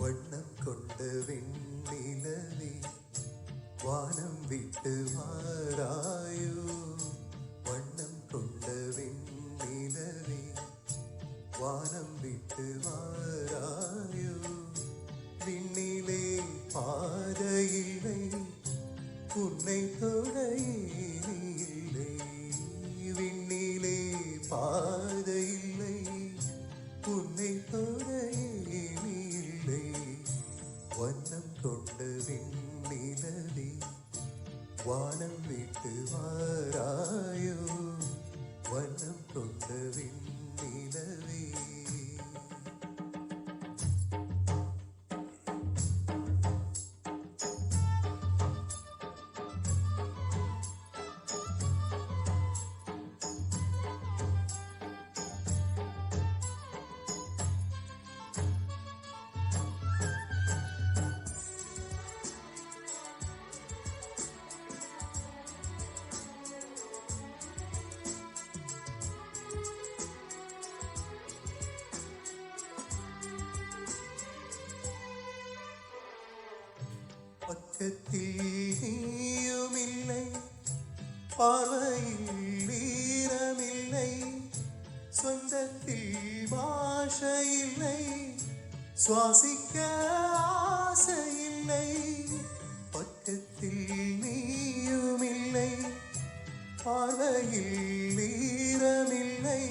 வண்ணம் கொண்ட வெண்ணிலவே வானம் விட்டு வாராயோ. வண்ணம் கொண்ட வெண்ணிலவே வானம் விட்டு வாராயோ. விண்ணிலே பாதையில்லை உன்னை தொட இல்லை. விண்ணிலே பாதையில்லை உன்னை தொட இல்லை. வண்ணம் கொண்ட வெண்ணிலவே வானம் விட்டு வாராயோ. வண்ணம் கொண்ட வெண்ணிலவே பக்கத்தில் நீயுமில்லை, பார்வையில் ஈரமில்லை, சொந்தத்தில் பாஷையில்லை, சுவாசிக்க ஆசையில்லை. பக்கத்தில் நீயுமில்லை, பார்வையில் ஈரமில்லை,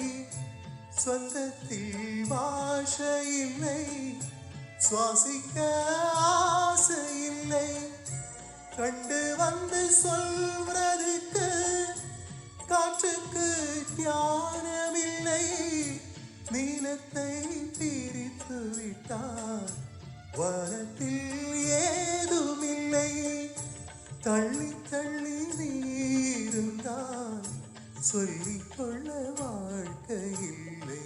சொந்தத்தில் பாஷையில்லை, சுவாசிக்க ஆசையில்லை. கண்டு வந்து சொல்வதற்கு காற்றுக்கு தியானமில்லை. நீளத்தை பிரித்து விட்டார் வானத்தில் ஏதுமில்லை. தள்ளி தள்ளி நீருந்தான் சொல்லிக்கொள்ள வாழ்க்கையில்லை.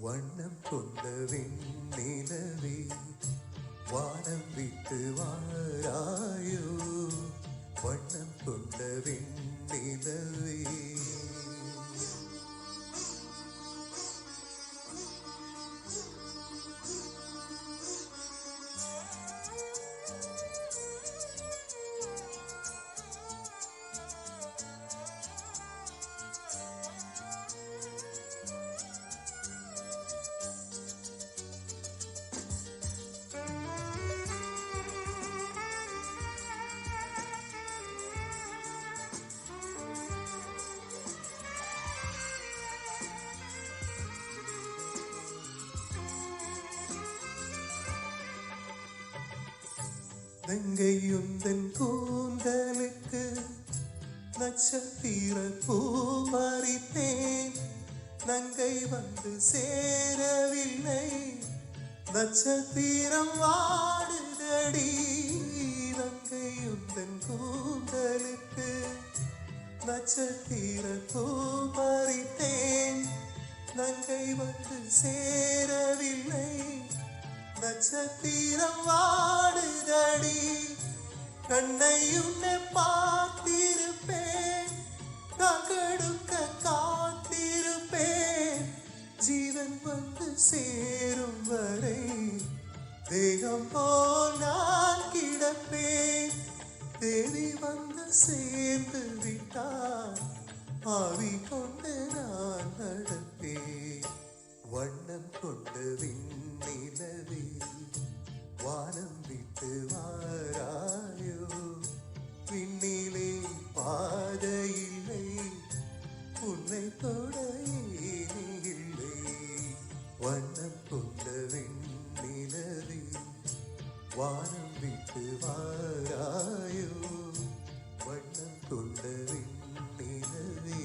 வண்ணம் கொண்ட வெண்ணிலவே வானம் விட்டு வாராயோ. வண்ணம் கொண்ட வெண்ணிலவே நங்கையுந்தன் கூந்தலுக்கு நட்சத்திர பூ பறித்தேன். நங்கை வந்து சேரவில்லை, நட்சத்திரம் வாடுதடி. நங்கையுந்தன் கூந்தலுக்கு நட்சத்திர பூ பறித்தேன். நங்கை வந்து சேரவில்லை, நட்சத்திரம் வாடுதடி. கண்ணை உன்னை பார்த்திருப்பேன், கடுக்க காத்திருப்பேன். ஜீவன் வந்து சேரும் வரை தேகம் போல் நான் கிடப்பேன். தேவி வந்து சேர்ந்து விட்டான், ஆவி கொண்டு நான் நடப்பேன். வண்ணம் கொண்டு வெண்ணிலவே வானம் விட்டு வாராயோ. விண்ணிலே பாதையில்லை உன்னை தொட இல்லை. வண்ணம் கொண்ட வெண்ணிலவே வானம் விட்டு வாராயோ. வண்ணம் கொண்ட வெண்ணிலவே